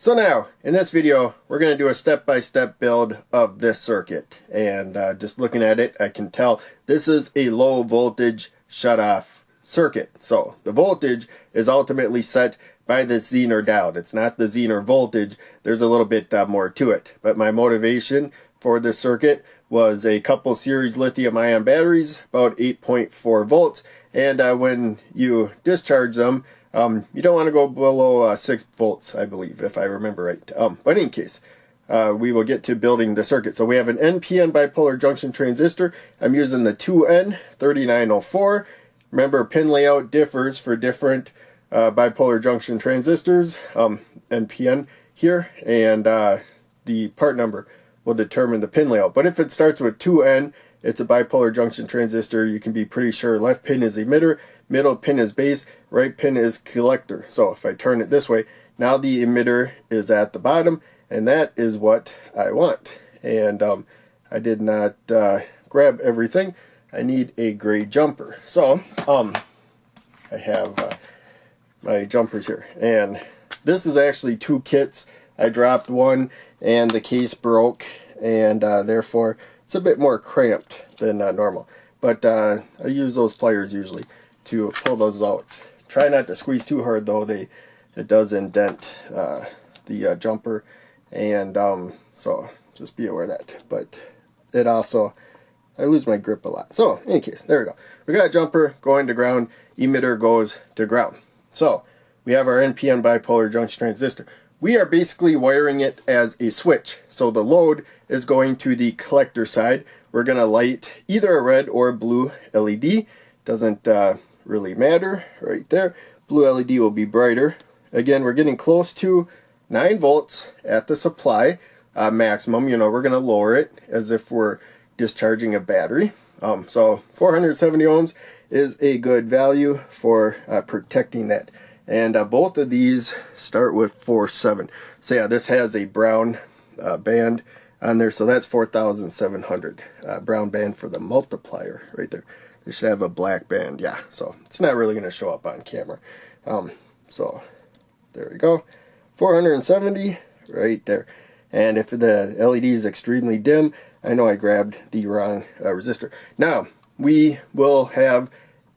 So now, in this video, we're going to do a step-by-step build of this circuit. And just looking at it, I can tell this is a low voltage shutoff circuit. So the voltage is ultimately set by this Zener diode. It's not the Zener voltage. There's a little bit more to it. But my motivation for this circuit was a couple series lithium-ion batteries, about 8.4 volts. And when you discharge them, you don't want to go below 6 volts, I believe, if I remember right. But in any case, we will get to building the circuit. So we have an NPN bipolar junction transistor. I'm using the 2N3904. Remember, pin layout differs for different bipolar junction transistors, NPN here, and the part number will determine the pin layout. But if it starts with 2N, it's a bipolar junction transistor. You can be pretty sure left pin is emitter, middle pin is base, right pin is collector. So if I turn it this way, now the emitter is at the bottom, and that is what I want. And I did not grab everything. I need a gray jumper. So I have my jumpers here, and this is actually two kits. I dropped one and the case broke, and therefore it's a bit more cramped than normal. But I use those pliers usually to pull those out. Try not to squeeze too hard though. It does indent the jumper, and so just be aware of that. But it also, I lose my grip a lot. So in any case, there we go. We got a jumper going to ground, emitter goes to ground. So we have our NPN bipolar junction transistor. We are basically wiring it as a switch. So the load is going to the collector side. We're going to light either a red or a blue LED. Doesn't really matter right there. Blue LED will be brighter. Again, we're getting close to 9 volts at the supply maximum. You know, we're going to lower it as if we're discharging a battery. So 470 ohms is a good value for protecting that. And both of these start with 4.7. So yeah, this has a brown band on there, so that's 4,700. Brown band for the multiplier right there. They should have a black band, yeah. So it's not really going to show up on camera. So there we go. 470 right there. And if the LED is extremely dim, I know I grabbed the wrong resistor. Now, we will have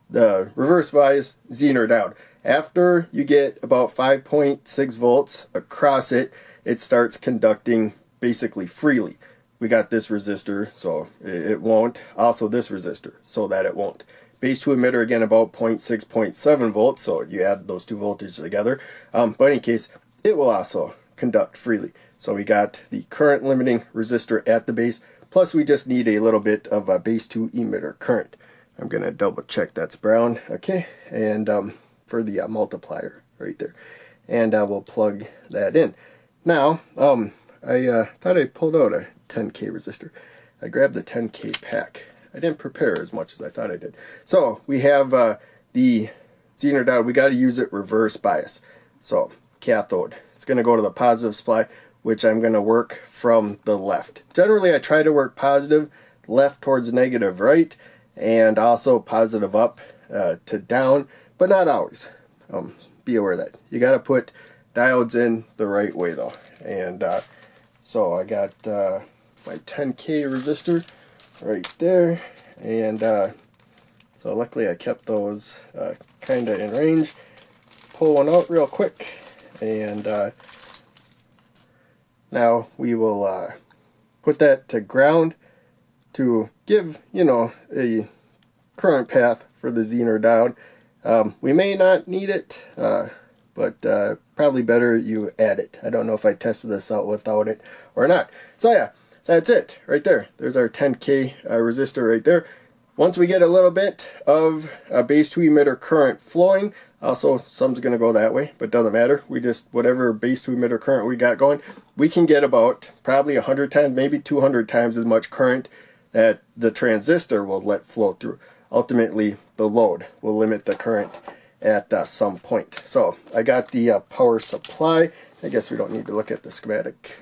the reverse bias Zener diode. After you get about 5.6 volts across it, it starts conducting basically freely. We got this resistor, so it won't. Also this resistor, so that it won't. Base to emitter, again, about 0.6, 0.7 volts, so you add those two voltages together. But in any case, it will also conduct freely. So we got the current limiting resistor at the base, plus we just need a little bit of a base to emitter current. I'm going to double check that's brown, okay, and for the multiplier right there. And we'll plug that in. Now, I thought I pulled out a 10K resistor. I grabbed the 10K pack. I didn't prepare as much as I thought I did. So we have the Zener diode. We got to use it reverse bias. So cathode. It's going to go to the positive supply, which I'm going to work from the left. Generally, I try to work positive left towards negative right, and also positive up to down, but not always. Be aware of that. You got to put diodes in the right way though. And so I got my 10K resistor right there, and so luckily I kept those kind of in range. Pull one out real quick, and now we will put that to ground to give, you know, a current path for the Zener diode. We may not need it, but probably better you add it. I don't know if I tested this out without it or not. So yeah, that's it right there. There's our 10K resistor right there. Once we get a little bit of base to emitter current flowing, also some's going to go that way, but doesn't matter. We just, whatever base to emitter current we got going, we can get about probably 100 times, maybe 200 times as much current that the transistor will let flow through. Ultimately, the load will limit the current at some point. So I got the power supply. I guess we don't need to look at the schematic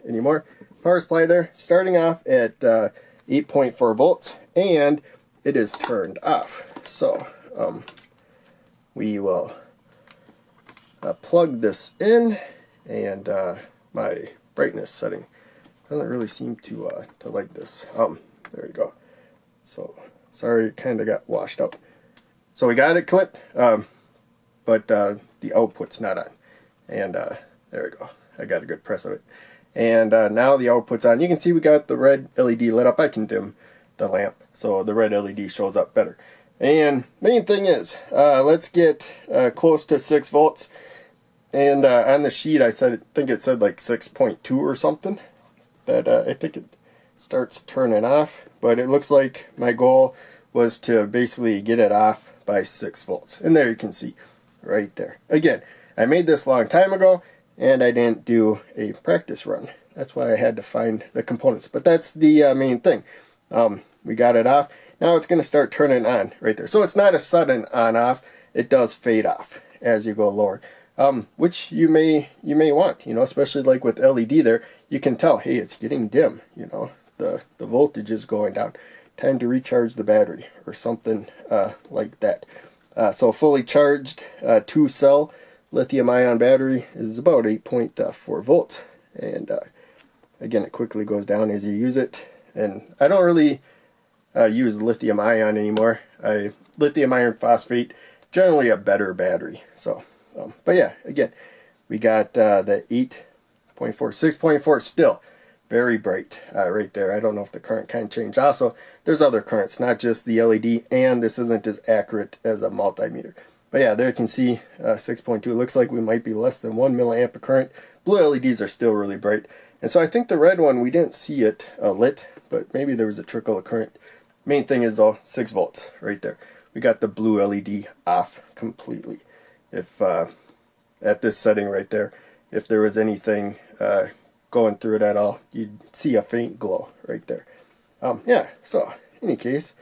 anymore. Power supply there, starting off at 8.4 volts, and it is turned off. So we will plug this in, and my brightness setting doesn't really seem to like this. There we go. So sorry, it kind of got washed out. So we got it clipped, but the output's not on. And there we go. I got a good press of it. And now the output's on. You can see we got the red LED lit up. I can dim the lamp so the red LED shows up better. And main thing is, let's get close to 6 volts. And on the sheet I think it said like 6.2 or something. That I think it starts turning off. But it looks like my goal was to basically get it off by 6 volts. And there you can see right there. Again, I made this a long time ago and I didn't do a practice run. That's why I had to find the components. But that's the main thing. We got it off. Now it's going to start turning on right there. So it's not a sudden on off. It does fade off as you go lower. Which you may want, you know, especially like with LED there, you can tell, hey, it's getting dim, you know, the voltage is going down. Time to recharge the battery or something like that. So fully charged 2-cell lithium-ion battery is about 8.4 volts. And again, it quickly goes down as you use it. And I don't really use lithium-ion anymore. Lithium iron phosphate, generally a better battery. So, but yeah, again, we got the 8.4, 6.4 still. Very bright right there. I don't know if the current kind changed. Also, there's other currents, not just the LED, and this isn't as accurate as a multimeter. But yeah, there you can see 6.2. Looks like we might be less than 1 milliamp of current. Blue LEDs are still really bright. And so I think the red one, we didn't see it lit, but maybe there was a trickle of current. Main thing is though, 6 volts right there. We got the blue LED off completely. If at this setting right there, if there was anything going through it at all, you'd see a faint glow right there. Yeah, so in any case,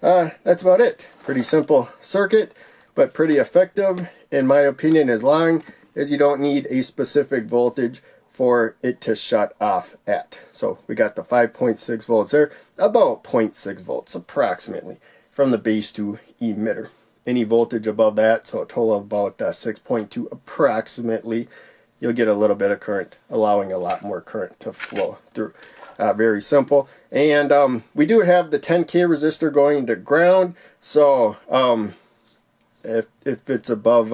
that's about it. Pretty simple circuit, but pretty effective in my opinion, as long as you don't need a specific voltage for it to shut off at. So we got the 5.6 volts there, about 0.6 volts approximately from the base to emitter. Any voltage above that, so a total of about 6.2 approximately, you'll get a little bit of current, allowing a lot more current to flow through. Very simple. And we do have the 10K resistor going to ground, so if it's above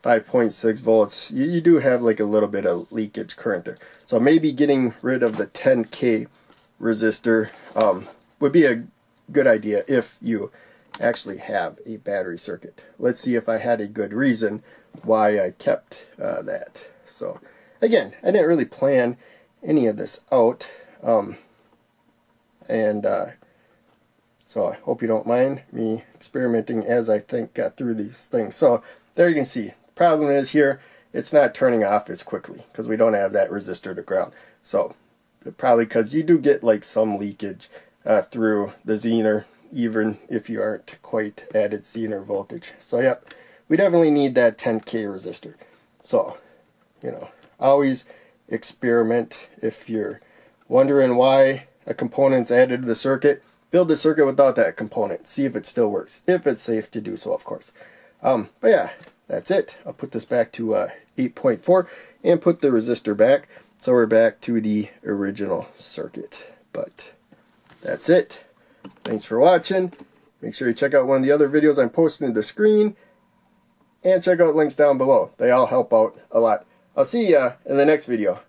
5.6 volts, you do have like a little bit of leakage current there. So maybe getting rid of the 10K resistor would be a good idea if you actually have a battery circuit. Let's see if I had a good reason why I kept that. So again, I didn't really plan any of this out, so I hope you don't mind me experimenting as I think through these things. So there you can see, problem is here, it's not turning off as quickly because we don't have that resistor to ground. So probably because you do get like some leakage through the Zener, even if you aren't quite at its Zener voltage. So yep, we definitely need that 10K resistor. So, you know, always experiment. If you're wondering why a component's added to the circuit, build the circuit without that component. See if it still works. If it's safe to do so, of course. But yeah, that's it. I'll put this back to 8.4 and put the resistor back. So we're back to the original circuit. But that's it. Thanks for watching. Make sure you check out one of the other videos I'm posting to the screen. And check out links down below. They all help out a lot. I'll see ya in the next video.